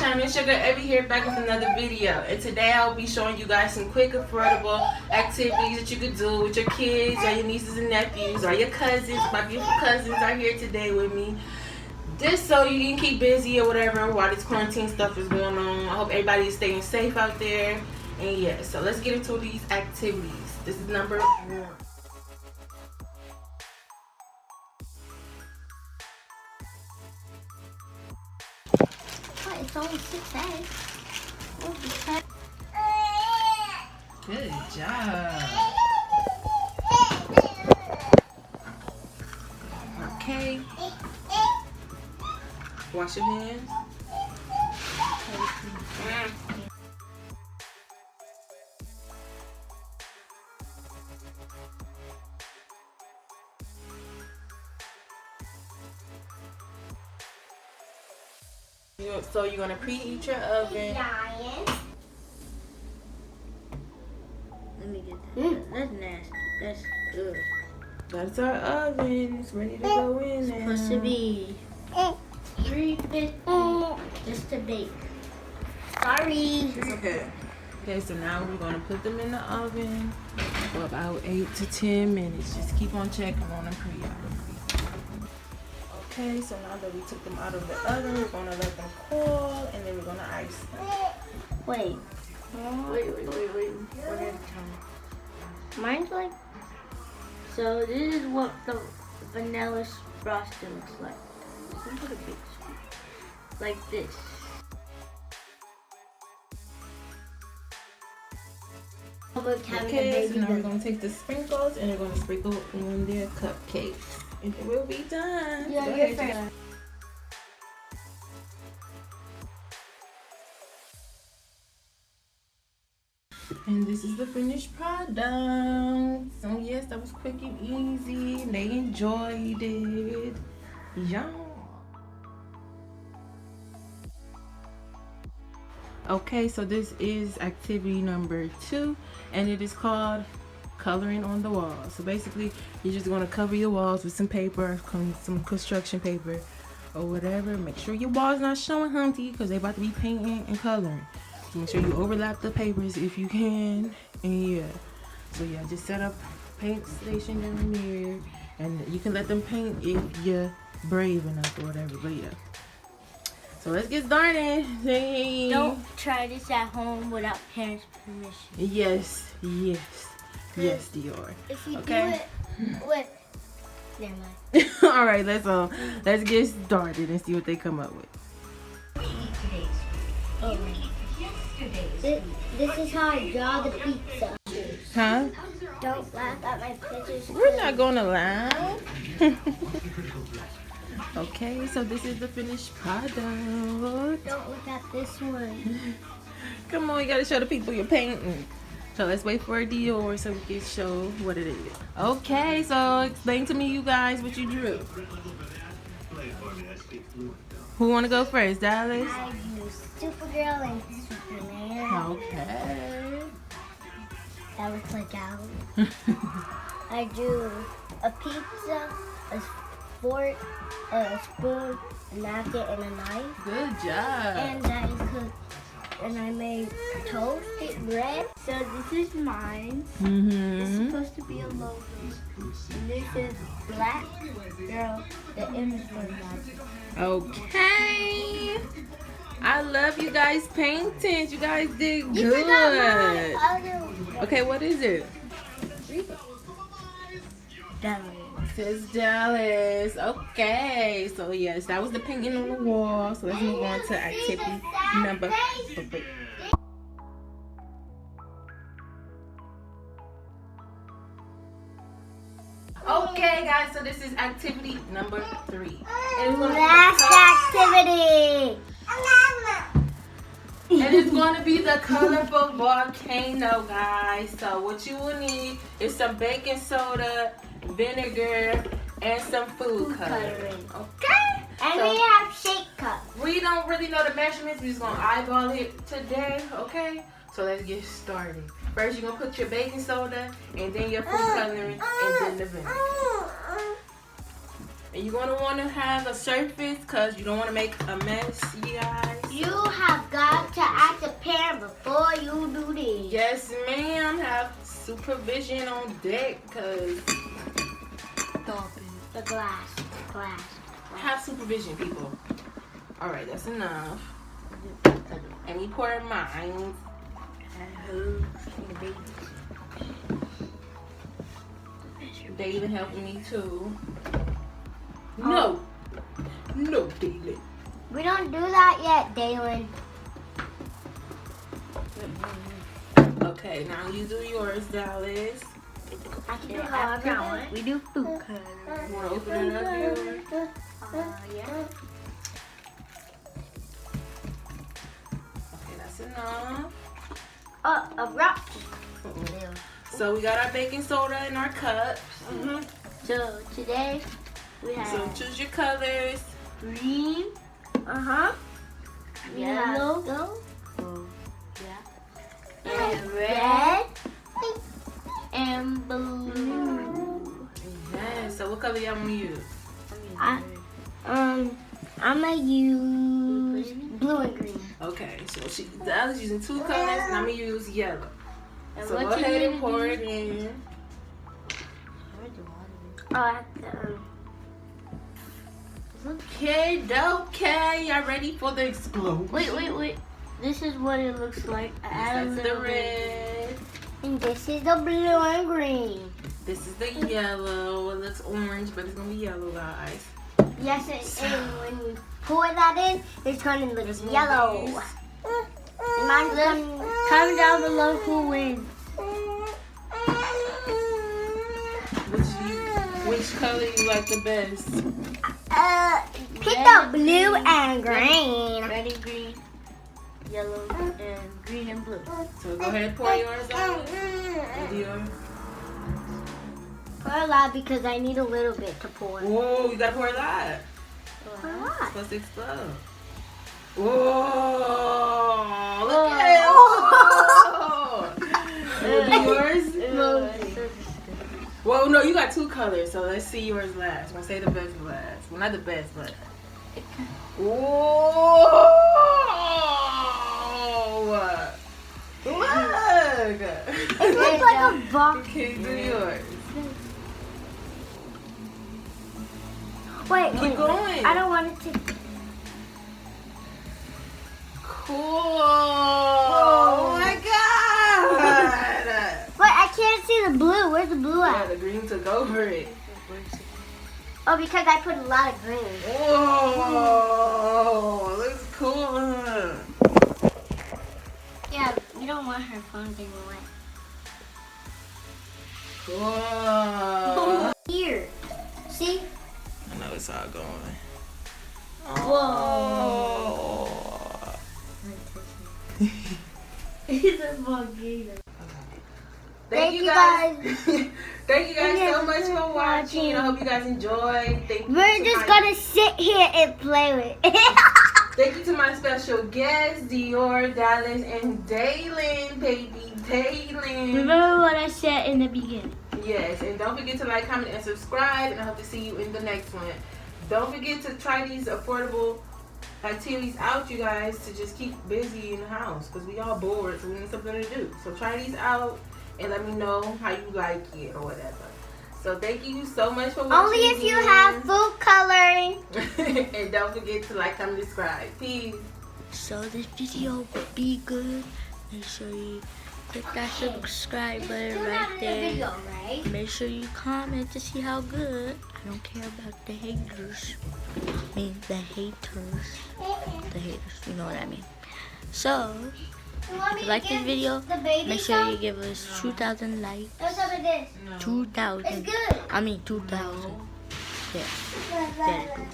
channel, it's your girl Evie here, back with another video. And today I'll be showing you guys some quick, affordable activities that you could do with your kids or your nieces and nephews or your cousins. My beautiful cousins are here today with me. Just so you can keep busy or whatever while this quarantine stuff is going on. I hope everybody is staying safe out there. And yeah, so let's get into these activities. This is number 1. It's only 6 eggs. Good job. Okay. Wash your hands. So you're gonna preheat your oven. Let me get that. That's nasty. That's good. That's our oven. It's ready to go in now. It's supposed to be 350 just to bake. Sorry. Okay. Okay, so now we're gonna put them in the oven for about 8 to 10 minutes. Just keep on checking on them pre-out. Okay, so now that we took them out of the oven, we're gonna let them cool, and then we're gonna ice them. Wait. Wait. We're gonna time. Mine's like. So this is what the vanilla frosting looks like. Look at a big scoop. Like this. Okay, so now we're gonna take the sprinkles and we're gonna sprinkle on their cupcakes. And it will be done. Yeah, go you're ahead, first. And this is the finished product. So yes, that was quick and easy. They enjoyed it. Yum. Okay, so this is activity number 2, and it is called coloring on the wall. So basically, you're just gonna cover your walls with some paper, some construction paper or whatever. Make sure your wall's not showing humpty because they're about to be painting and coloring. So make sure you overlap the papers if you can. And yeah, so yeah, just set up paint station down there, and you can let them paint if you're brave enough or whatever. But yeah, so let's get started. Hey. Don't try this at home without parents' permission. Yes, Dior. If you Okay. do it with, never mind. All right, let's get started and see what they come up with. Oh. This is how I draw the pizza. Huh? Don't laugh at my pictures. We're not gonna laugh. Okay, so this is the finished product. Don't look at this one. Come on, you gotta show the people you're painting. So let's wait for a Dior so we can show what it is. Okay, so explain to me, you guys, what you drew. Who wanna go first, Dallas? I drew Supergirl and Superman. Okay. That looks like Dallas. I drew a pizza, a fork, a spoon, a napkin, and a knife. Good job. And I made toasted bread. So this is mine. It's Mm-hmm. supposed to be a logo. And this is Black Girl, the image for that. Okay. I love you guys' paintings. You guys did You forgot good. mine. Okay, what is it? Dallas. It says Dallas. Okay. So yes, that was the painting on the wall. So let's move on to activity number 3. Okay, guys. So this is activity number 3. Last activity. And it's going to be the colorful volcano, guys. So what you will need is some baking soda, vinegar, and some food coloring. Okay? And So we have shake cups. we don't really know the measurements. We're just going to eyeball it today, okay? So let's get started. First, you're going to put your baking soda, and then your food coloring, and then the vinegar. And you're going to want to have a surface because you don't want to make a mess, you guys. You have got to ask a parent before you do this. Yes, ma'am. Have supervision on deck, cause The glass. have supervision, people. All right, that's enough. Let me pour mine. They even helping me too. No, David. We don't do that yet, Dalen. Okay, now you do yours, Dallas. I can do however I want. We do food color. You wanna open it up here? Yeah. Okay, that's enough. A rock. So we got our baking soda in our cups. So today we have So choose your colors. green. Yellow. And red. And blue. Yes. So what color y'all want to use? I'm gonna use blue and green. Okay. So Dallas using two colors, and I'm gonna use yellow. And So what go you ahead gonna and pour do? it in. Okay. Y'all ready for the explosion? Wait. This is what it looks like. I add a That's the little bit. red. And this is the blue and green. This is the yellow. It looks orange, but it's gonna be yellow, guys. Yes, and when we pour that in, it's gonna look There's more yellow. these. Mine's gonna comment down below who wins. Which color you like the best? Pick the blue and green. Red and green, yellow and green and blue. So go ahead and pour yours out. With yours. Pour a lot because I need a little bit to pour. Whoa, you gotta pour a lot. Pour a It's lot. supposed to explode. Whoa, look at it. Yours? Well, no, you got two colors, so let's see yours last. I'm gonna say the best last. Well, not the best, but. Whoa! Look! It looks like a box. Okay, do yours. Wait, Keep going. I don't want it to. Cool. Oh my god! Wait, I can't see the blue. Where's the blue Yeah, at? the green took over it. Oh, because I put a lot of green. Whoa! Looks cool. Huh? Yeah, you don't want her phone getting wet. Cool. Here. See? I know it's all going. Whoa. He's a volcano. Thank you guys. Thank you guys so much for watching. I hope you guys enjoyed. Thank you. We're to just my- gonna sit here and play with it. Thank you to my special guests, Dior, Dallas, and Daylin, baby Daylin. Remember what I said in the beginning. Yes, and don't forget to like, comment, and subscribe. And I hope to see you in the next one. Don't forget to try these affordable activities out, you guys, to just keep busy in the house because we all bored, so we need something to do. So try these out and let me know how you like it or whatever. So thank you so much for watching. Only if you have food coloring. And don't forget to like, comment, and subscribe. Peace. So this video would be good. Make sure you click that subscribe button right there. right? Make sure you comment to see how good. I don't care about the haters. I mean the haters. The haters, you know what I mean. So, if you like this video, make sure you give us 2,000 likes. What's up with this? 2,000. It's good. I mean 2,000. Yeah. Very good.